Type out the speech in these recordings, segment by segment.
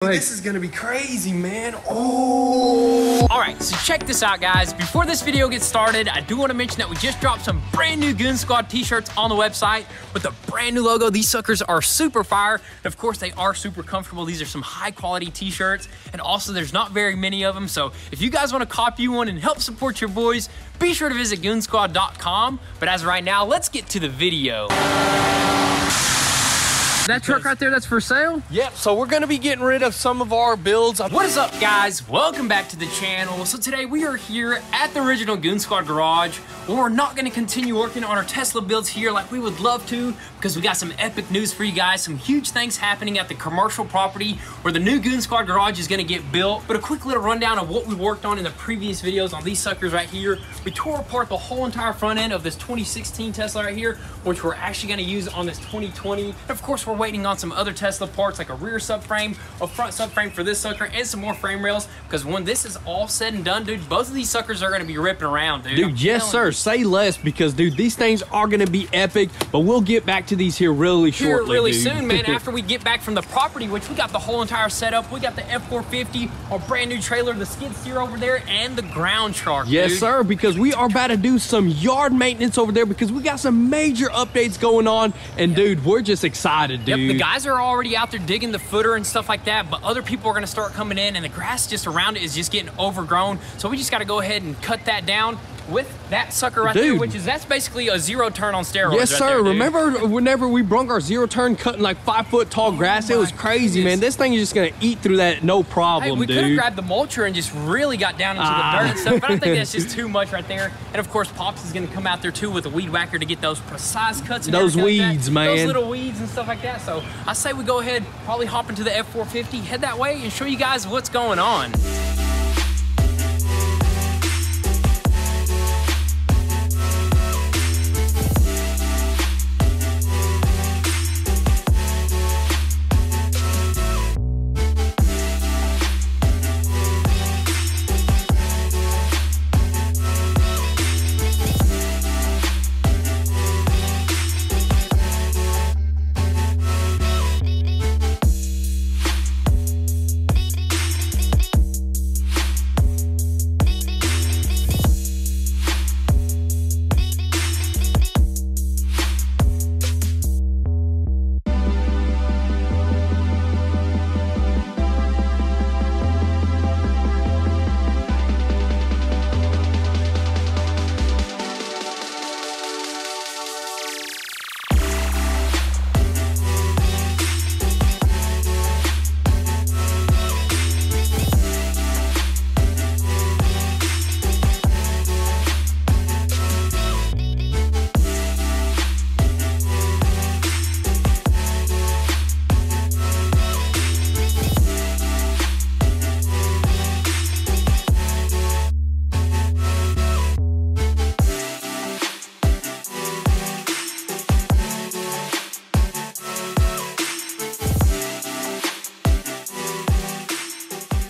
This is gonna be crazy, man. Oh! Alright, so check this out, guys. Before this video gets started, I do want to mention that we just dropped some brand new Goonzquad t-shirts on the website with a brand new logo. These suckers are super fire. And of course, they are super comfortable. These are some high quality t-shirts. And also, there's not very many of them. So if you guys want to copy one and help support your boys, be sure to visit Goonzquad.com. But as of right now, let's get to the video. That truck right there, that's for sale? Yep, so we're gonna be getting rid of some of our builds. What is up, guys? Welcome back to the channel. So today we are here at the original Goonzquad garage. We're not gonna continue working on our Tesla builds here like we would love to, because we got some epic news for you guys. Some huge things happening at the commercial property where the new Goonzquad garage is gonna get built. But a quick little rundown of what we worked on in the previous videos on these suckers right here. We tore apart the whole entire front end of this 2016 Tesla right here, which we're actually gonna use on this 2020. And of course, we're waiting on some other Tesla parts like a rear subframe, a front subframe for this sucker, and some more frame rails, because when this is all said and done, dude, both of these suckers are going to be ripping around, dude. Dude, yes sir, say less, because dude, these things are going to be epic, but we'll get back to these here really shortly, really dude. soon, man. After we get back from the property, which we got the whole entire setup. We got the F450, our brand new trailer, the skid steer over there, and the ground shark, yes dude. sir, because we are about to do some yard maintenance over there, because we got some major updates going on, and dude, we're just excited, dude. Yep, the guys are already out there digging the footer and stuff like that, but other people are going to start coming in, and the grass just around it is just getting overgrown. So we just got to go ahead and cut that down with that sucker right there, which is, that's basically a zero turn on steroids. Yes sir, right there, remember whenever we brung our zero turn cutting like 5 foot tall grass? It was crazy, man. This thing is just gonna eat through that no problem, we dude. could have grabbed the mulcher and just really got down into the dirt and stuff, but I think that's just too much right there. And of course, Pops is gonna come out there too with a weed whacker to get those precise cuts and those weeds, man. Those little weeds and stuff like that. So I say we go ahead, probably hop into the F450, head that way, and show you guys what's going on.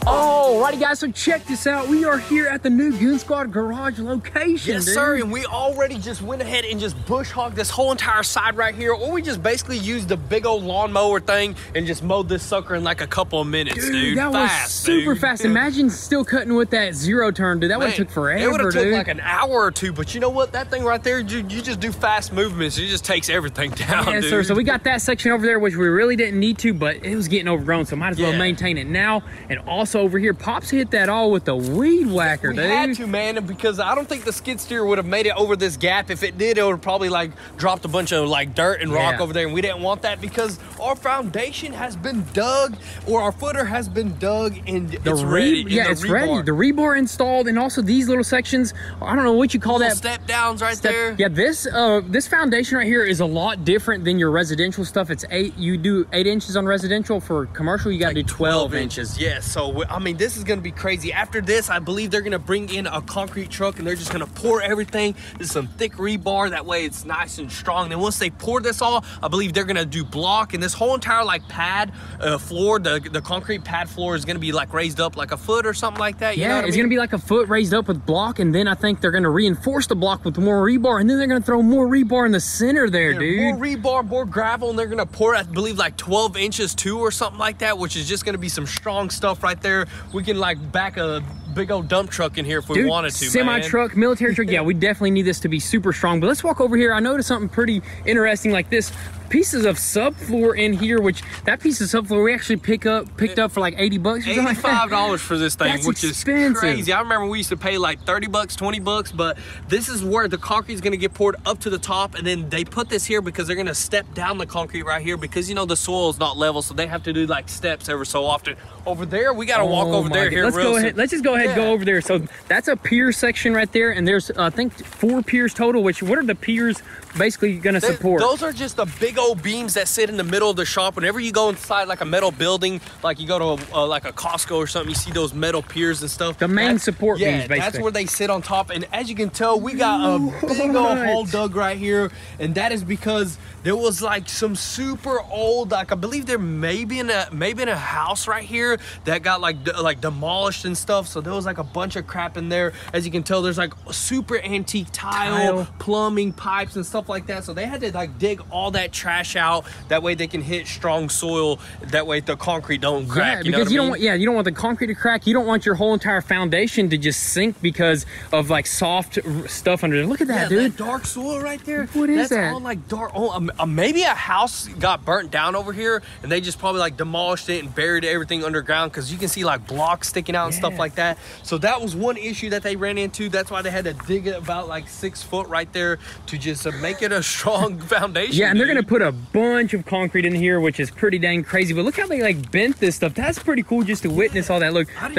Alrighty guys, so check this out. We are here at the new Goonzquad garage location, Yes dude. sir, and we already just went ahead and just bush hogged this whole entire side right here, or we just basically used the big old lawnmower thing and just mowed this sucker in like a couple of minutes, dude. That was super fast. Imagine still cutting with that zero turn, dude. That would have took forever, It would have dude. took like an hour or two, but you know what? That thing right there, you just do fast movements. It just takes everything down, yes, dude. sir. So we got that section over there, which we really didn't need to, but it was getting overgrown, so might as well maintain it now. And also over here, Pops hit that all with the weed whacker, dude. We had to, man, because I don't think the skid steer would have made it over this gap. If it did, it would have probably like dropped a bunch of like dirt and rock over there, and we didn't want that because our foundation has been dug, or our footer has been dug, and it's ready. It's ready. The rebar installed, and also these little sections, I don't know what you call that. Step downs right there. Yeah, this foundation right here is a lot different than your residential stuff. It's you do 8 inches on residential. For commercial, you got to do 12 inches. Yeah, so I mean, this is gonna be crazy. After this, I believe they're gonna bring in a concrete truck and they're just gonna pour everything. This is some thick rebar, that way it's nice and strong. Then once they pour this all, I believe they're gonna do block, and this whole entire like pad floor, the concrete pad floor is gonna be like raised up like a foot or something like that. You know what it's I mean? gonna be like a foot raised up with block, and then I think they're gonna reinforce the block with more rebar, and then they're gonna throw more rebar in the center there, dude. More rebar, more gravel, and they're gonna pour, I believe, like 12 inches too or something like that, which is just gonna be some strong stuff right there. We can like back a big old dump truck in here if we wanted to, semi truck, military truck. Yeah, we definitely need this to be super strong. But let's walk over here. I noticed something pretty interesting, like this pieces of subfloor in here, which that piece of subfloor we actually picked up for like 80 bucks or something. $85 for this thing. That's which expensive. Is crazy. I remember we used to pay like 30 bucks, 20 bucks, but this is where the concrete is going to get poured up to the top, and then they put this here because they're going to step down the concrete right here because, you know, the soil is not level, so they have to do like steps every so often. Over there, we got to walk over there. Here, let's just go ahead and go over there. So that's a pier section right there, and there's I think 4 piers total. Which, what are the piers basically going to support? Those are just the big old beams that sit in the middle of the shop. Whenever you go inside like a metal building, like you go to like a Costco or something, you see those metal piers and stuff. The main support beams, basically. That's where they sit on top. And as you can tell, we got a big old hole dug right here, and that is because there was like some super old, like I believe there maybe in a house right here that got like demolished and stuff. So there was like a bunch of crap in there. As you can tell, there's like super antique tile, plumbing, pipes and stuff like that. So they had to like dig all that trash out. That way they can hit strong soil. That way the concrete don't crack. Yeah, because you don't want the concrete to crack. You don't want your whole entire foundation to just sink because of like soft stuff under there. Look at that, dude. That dark soil right there. What is that? That's all like dark. Oh, maybe a house got burnt down over here, and they just probably like demolished it and buried everything underground, because you can see like blocks sticking out and stuff like that. So that was one issue that they ran into. That's why they had to dig it about like 6 foot right there to just make it a strong foundation. Yeah, and they're gonna put a bunch of concrete in here, which is pretty dang crazy. But look how they like bent this stuff. That's pretty cool just to witness all that. Look, how do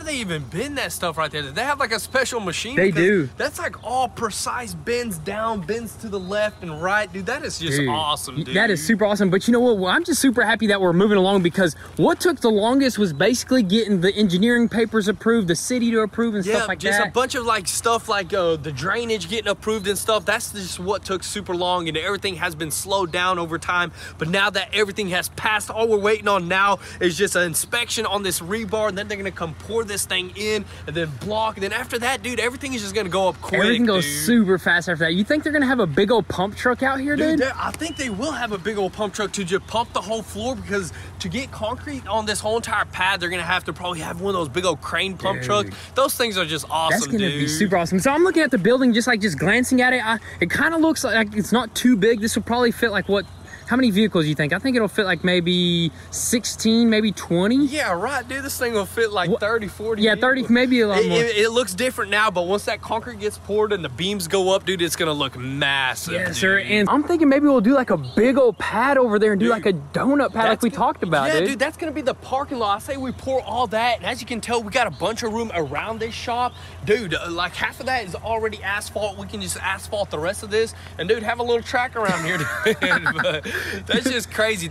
they even bend that stuff right there? Did they have like a special machine? They do. That's like all precise bends down, bends to the left and right. Dude, that is just awesome, dude. That is super awesome. But you know what? Well, I'm just super happy that we're moving along, because what took the longest was basically getting the engineering papers approved, the city to approve and stuff like that. Yeah, just a bunch of like stuff like the drainage getting approved and stuff. That's just what took super long, and everything has been slowed down over time. But now that everything has passed, all we're waiting on now is just an inspection on this rebar, and then they're gonna come pour this thing in and then block. And then after that, dude, everything is just gonna go up quick. Everything goes super fast after that. You think they're gonna have a big old pump truck out here, dude? I think they will have a big old pump truck to just pump the whole floor, because to get concrete on this whole entire pad, they're gonna have to probably have one of those big old crane pump trucks. Those things are just awesome. That's gonna be super awesome. So I'm looking at the building, just glancing at it. It kind of looks like it's not too big. This will probably fit like what? How many vehicles do you think? I think it'll fit like maybe 16, maybe 20. Yeah, right, dude. This thing will fit like 30, 40. Yeah, 30, maybe a lot more. It looks different now, but once that concrete gets poured and the beams go up, dude, it's going to look massive. Yes, sir. And I'm thinking maybe we'll do like a big old pad over there and do like a donut pad like we talked about, dude. Yeah, dude, that's going to be the parking lot. I say we pour all that, and as you can tell, we got a bunch of room around this shop. Dude, like half of that is already asphalt. We can just asphalt the rest of this, and dude, have a little track around here, dude. But that's just crazy.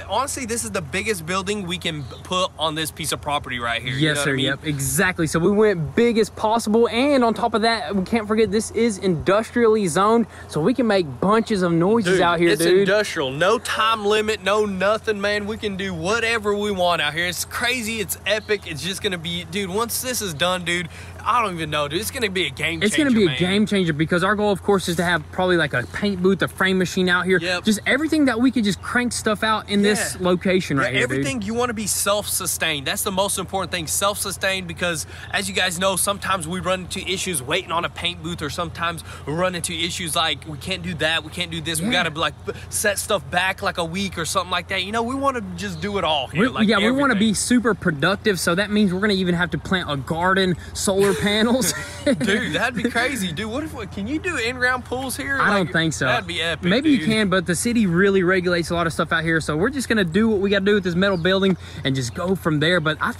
Honestly, this is the biggest building we can put on this piece of property right here. Yes, sir. Yep, exactly. So we went big as possible, and on top of that, we can't forget this is industrially zoned, so we can make bunches of noises out here, dude. It's industrial. No time limit, no nothing, man. We can do whatever we want out here. It's crazy. It's epic. It's just gonna be, dude, once this is done, dude, I don't even know, dude. It's gonna be a game changer. It's gonna be a game changer, because our goal, of course, is to have probably like a paint booth, a frame machine out here. Yep. Just everything that we could just crank stuff out in this location right here, everything, dude. You want to be self-sustained. That's the most important thing, self-sustained, because as you guys know, sometimes we run into issues waiting on a paint booth, or sometimes we run into issues like we can't do that, we can't do this. We got to like set stuff back like a week or something like that. You know, we want to just do it all here. We want to be super productive, so that means we're gonna even have to plant a garden, solar panels. Dude, that'd be crazy. Dude, can you do in-ground pools here? I don't think so. That'd be epic. Maybe you can, but the city really really regulates a lot of stuff out here. So we're just gonna do what we gotta do with this metal building and just go from there. But I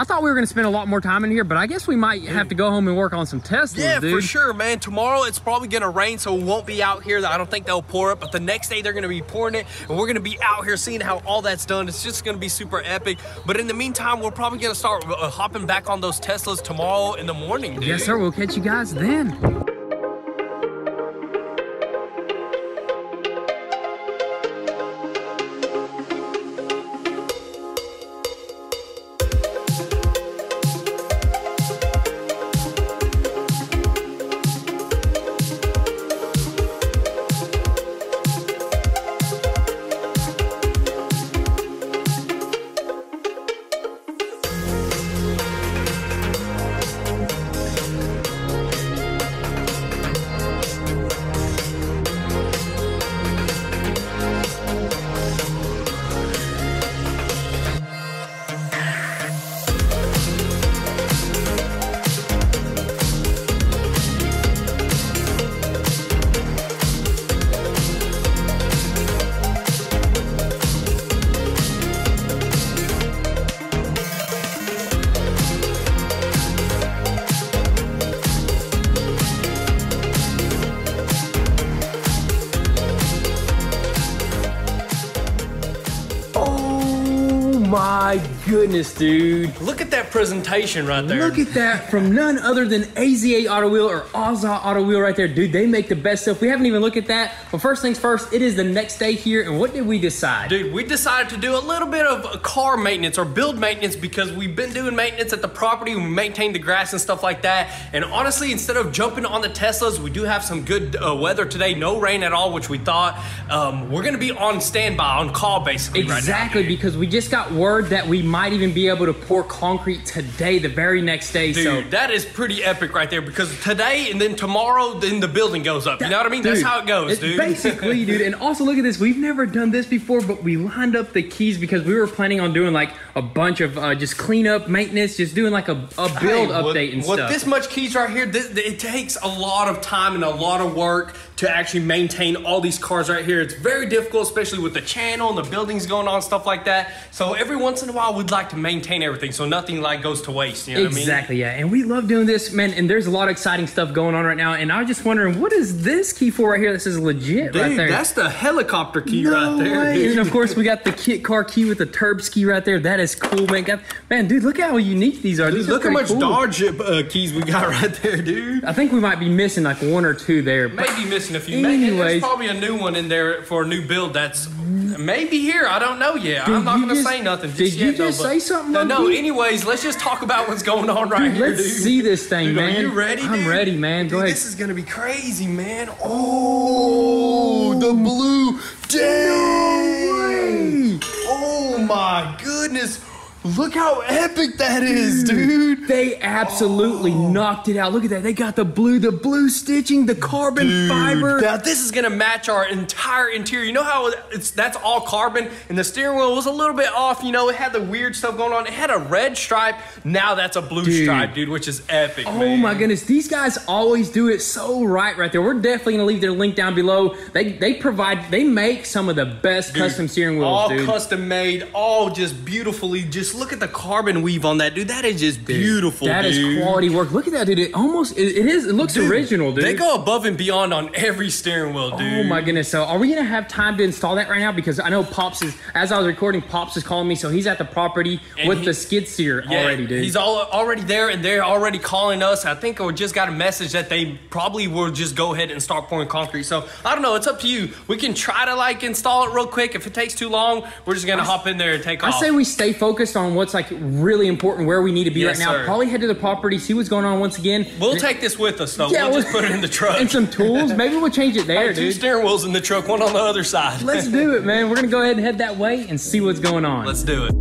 thought we were gonna spend a lot more time in here, but I guess we might have to go home and work on some Teslas, yeah, dude. for sure, man. Tomorrow it's probably gonna rain, so it won't be out here. I don't think they'll pour it, but the next day they're gonna be pouring it, and we're gonna be out here seeing how all that's done. It's just gonna be super epic. But in the meantime, we're probably gonna start hopping back on those Teslas tomorrow in the morning, dude. Yes, sir. We'll catch you guys then. My goodness, dude. Look at that presentation right there. Look at that from none other than AZA Auto Wheel or AZA Auto Wheel right there. Dude, they make the best stuff. We haven't even looked at that. But first things first, it is the next day here. And what did we decide? Dude, we decided to do a little bit of car maintenance or build maintenance because we've been doing maintenance at the property. We maintain the grass and stuff like that. And honestly, instead of jumping on the Teslas, we do have some good weather today. No rain at all, which we thought. We're going to be on standby, on call basically exactly, right now, because we just got word that we might even be able to pour concrete today, the very next day. Dude, so that is pretty epic right there, because today and then tomorrow, then the building goes up. You know what I mean? Dude, that's how it goes, dude. Basically, dude. And also look at this. We've never done this before, but we lined up the keys because we were planning on doing like a bunch of just cleanup, maintenance, just doing like a build update and stuff. With this much keys right here, it takes a lot of time and a lot of work to actually maintain all these cars right here. It's very difficult, especially with the channel and the buildings going on, stuff like that. So every once in a while, we'd like to maintain everything so nothing like goes to waste, you know what I mean? Exactly, yeah. And we love doing this, man, and there's a lot of exciting stuff going on right now. And I was just wondering, what is this key for right here? This is legit. Dude, right there. That's the helicopter key No right there, way. dude. And of course, we got the kit car key with the turb ski right there. That is cool, man. Man, dude, look how unique these are. Dude, these look how much cool. Dodge keys we got right there, dude. I think we might be missing like one or two there. Maybe missing a few. There's probably a new one in there for a new build that's maybe here. I don't know yet. I'm not going to say nothing just yet. Did you just say something? No, anyways, let's just talk about what's going on right here, dude. Let's see this thing, dude, man. Are you ready, dude? I'm ready, man. Go ahead. This is going to be crazy, man. Oh, the blue. Dang. Oh, my goodness. Look how epic that is, dude. They absolutely knocked it out. Look at that. They got the blue stitching, the carbon fiber. Now this is gonna match our entire interior. You know how that's all carbon, and the steering wheel was a little bit off. You know, it had the weird stuff going on. It had a red stripe. Now that's a blue stripe, dude, which is epic, man. Oh my goodness. These guys always do it so right there. We're definitely gonna leave their link down below. They make some of the best custom steering wheels, all dude. custom made, all just beautifully. Just look at the carbon weave on that, dude. That is just beautiful, That is quality work. Look at that, dude. It looks original, dude. They go above and beyond on every steering wheel, dude. Oh my goodness. So are we gonna have time to install that right now? Because I know Pops is, as I was recording, Pops is calling me, so he's at the property with the skid steer already, dude. He's already there, and they're already calling us. I think we just got a message that they probably will just go ahead and start pouring concrete. So I don't know, it's up to you. We can try to like install it real quick. If it takes too long, we're just gonna hop in there and take off. I say we stay focused on what's like really important, where we need to be right now. Sir. Probably head to the property, see what's going on once again. We'll take this with us, though. Yeah, we'll just put it in the truck. And some tools. Maybe we'll change it there, Two dude. steering wheels in the truck, one on the other side. Let's do it, man. We're gonna go ahead and head that way and see what's going on. Let's do it.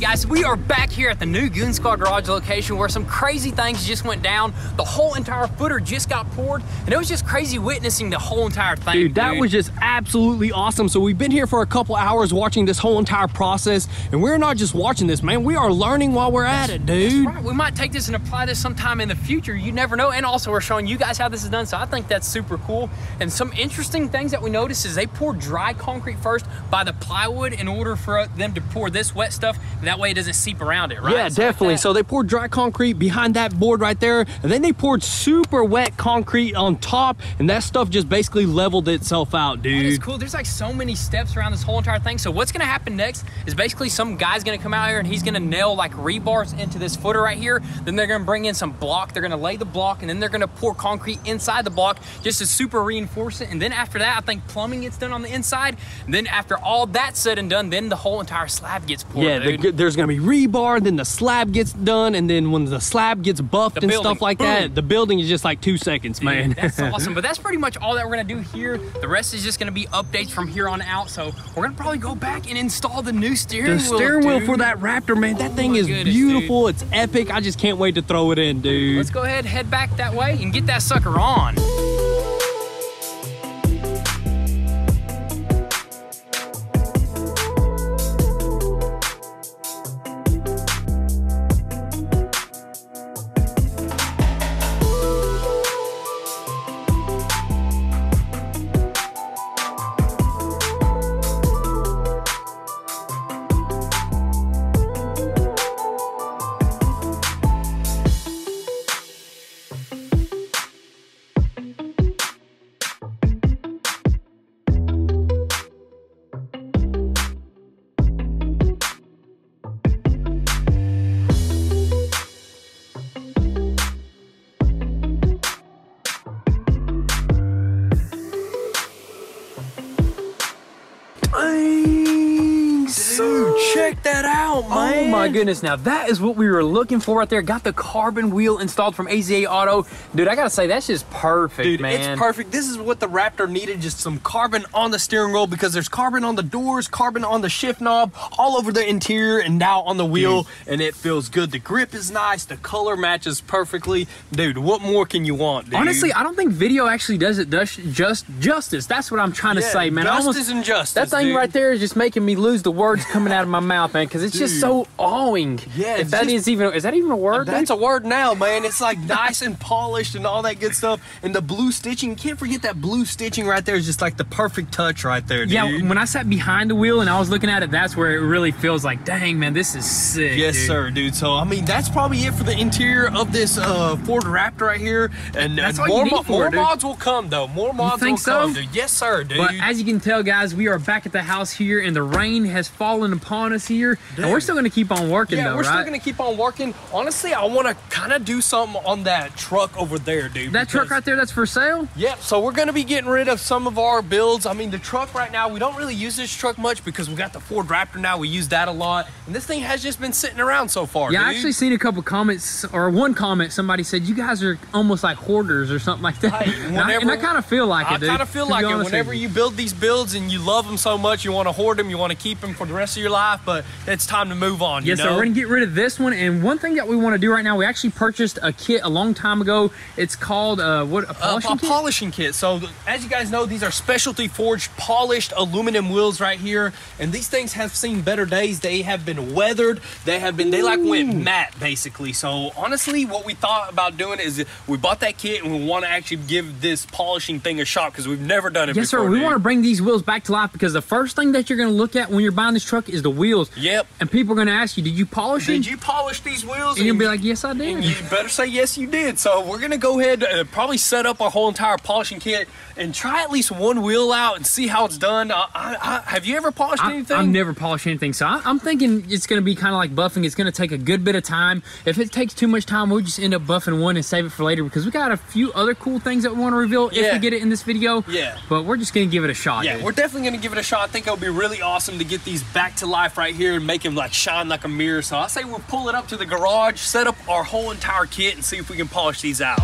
guys, we are back here at the new Goonzquad garage location where some crazy things just went down. The whole entire footer just got poured, and it was just crazy witnessing the whole entire thing. Dude, that was just absolutely awesome. So we've been here for a couple hours watching this whole entire process, and we're not just watching this, man. We are learning while we're at it, dude. That's right. We might take this and apply this sometime in the future. You never know. And also, we're showing you guys how this is done, so I think that's super cool. And some interesting things that we noticed is they poured dry concrete first by the plywood in order for them to pour this wet stuff. That way it doesn't seep around it, right? Yeah, definitely. So they poured dry concrete behind that board right there, and then they poured super wet concrete on top, and that stuff just basically leveled itself out, dude. That is cool. There's like so many steps around this whole entire thing. So what's gonna happen next is basically some guy's gonna come out here and he's gonna nail like rebars into this footer right here. Then they're gonna bring in some block. They're gonna lay the block, and then they're gonna pour concrete inside the block just to super reinforce it. And then after that, I think plumbing gets done on the inside. And then after all that's said and done, then the whole entire slab gets poured. Yeah, there's gonna be rebar, then the slab gets done, and then when the slab gets buffed and stuff like that, the building is just like 2 seconds, man. That's awesome. But that's pretty much all that we're gonna do here. The rest is just gonna be updates from here on out. So we're gonna probably go back and install the new steering wheel. The steering wheel for that Raptor, man, that thing is beautiful. Dude. It's epic. I just can't wait to throw it in, dude. Let's go ahead, head back that way and get that sucker on. Dude, check that out, man. Oh my goodness, now that is what we were looking for right there. Got the carbon wheel installed from AZA Auto. Dude, I gotta say, that's just perfect, dude, man. It's perfect. This is what the Raptor needed, just some carbon on the steering wheel, because there's carbon on the doors, carbon on the shift knob, all over the interior, and now on the wheel, and it feels good. The grip is nice, the color matches perfectly. Dude, what more can you want, dude? Honestly, I don't think video actually does it justice. That's what I'm trying to say, man. Justice and justice, that thing right there is just making me lose the words coming out of my mouth, man, because it's just so awing. Yeah, if that is that even a word? That's a word now, man. It's like nice and polished and all that good stuff. And the blue stitching, you can't forget that blue stitching right there is just like the perfect touch right there, dude. Yeah, when I sat behind the wheel and I was looking at it, that's where it really feels like, dang, man, this is sick. Yes, dude. sir, dude. So, I mean, that's probably it for the interior of this Ford Raptor right here. And that's all more, you need more mods will come, though. More mods will come, dude. Yes, sir, dude. But as you can tell, guys, we are back at the house here, and the rain has fallen upon us here. Dude. And we're still going to keep on working, though, we're still going to keep on working. Honestly, I want to kind of do something on that truck over there, dude. That truck right there, that's for sale? Yep, so we're going to be getting rid of some of our builds. I mean, the truck right now, we don't really use this truck much because we got the Ford Raptor now. We use that a lot. And this thing has just been sitting around so far, yeah, dude. I actually seen a couple comments, or one comment, somebody said, you guys are almost like hoarders or something like that. Hey, and I kind of feel like it, dude. I kind of feel like it. Whenever you build these builds and you love them so much, you want to hoard them, you want to keep them for the rest of your life, but it's time to move on, yes, you know? So we're going to get rid of this one. And one thing that we want to do right now, we actually purchased a kit a long time ago. It's called, a polishing kit? Polishing kit. So, as you guys know, these are specialty forged, polished aluminum wheels right here. And these things have seen better days. They have been weathered. They like went matte, basically. So, honestly, what we thought about doing is we bought that kit and we want to actually give this polishing thing a shot because we've never done it before. Yes, sir. We want to bring these wheels back to life because the first thing that you're going to look at when you're buying this truck is the wheels. Yep. And people are going to ask you, did you polish them? Did you polish these wheels? And you'll be like, yes, I did. And you better say yes, you did. So we're going to go ahead and probably set up our whole entire polishing kit and try at least one wheel out and see how it's done. Have you ever polished anything? I've never polished anything. So I'm thinking it's going to be kind of like buffing. It's going to take a good bit of time. If it takes too much time, we'll just end up buffing one and save it for later because we got a few other cool things that we want to reveal if we get it in this video. Yeah. But we're just going to give it a shot. Yeah, dude. we're definitely going to give it a shot. I think it'll be really awesome to get these back to life right here and make them like shine like a mirror. So I say we'll pull it up to the garage, set up our whole entire kit and see if we can polish these out.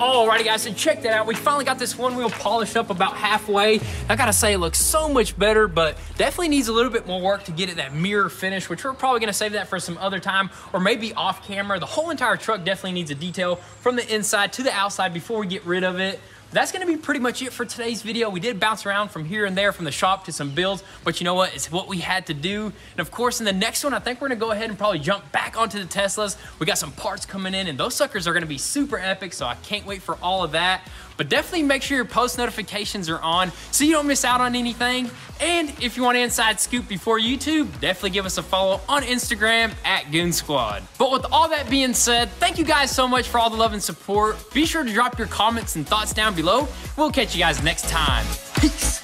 Alrighty guys, so check that out. We finally got this one wheel polished up about halfway. I gotta say it looks so much better, but definitely needs a little bit more work to get it that mirror finish, which we're probably gonna save that for some other time or maybe off camera. The whole entire truck definitely needs a detail from the inside to the outside before we get rid of it. That's gonna be pretty much it for today's video. We did bounce around from here and there from the shop to some builds, but you know what? It's what we had to do. And of course, in the next one, I think we're gonna go ahead and probably jump back onto the Teslas. We got some parts coming in and those suckers are gonna be super epic, so I can't wait for all of that. But definitely make sure your post notifications are on so you don't miss out on anything. And if you want an inside scoop before YouTube, definitely give us a follow on Instagram at Goonzquad. But with all that being said, thank you guys so much for all the love and support. Be sure to drop your comments and thoughts down below. We'll catch you guys next time. Peace.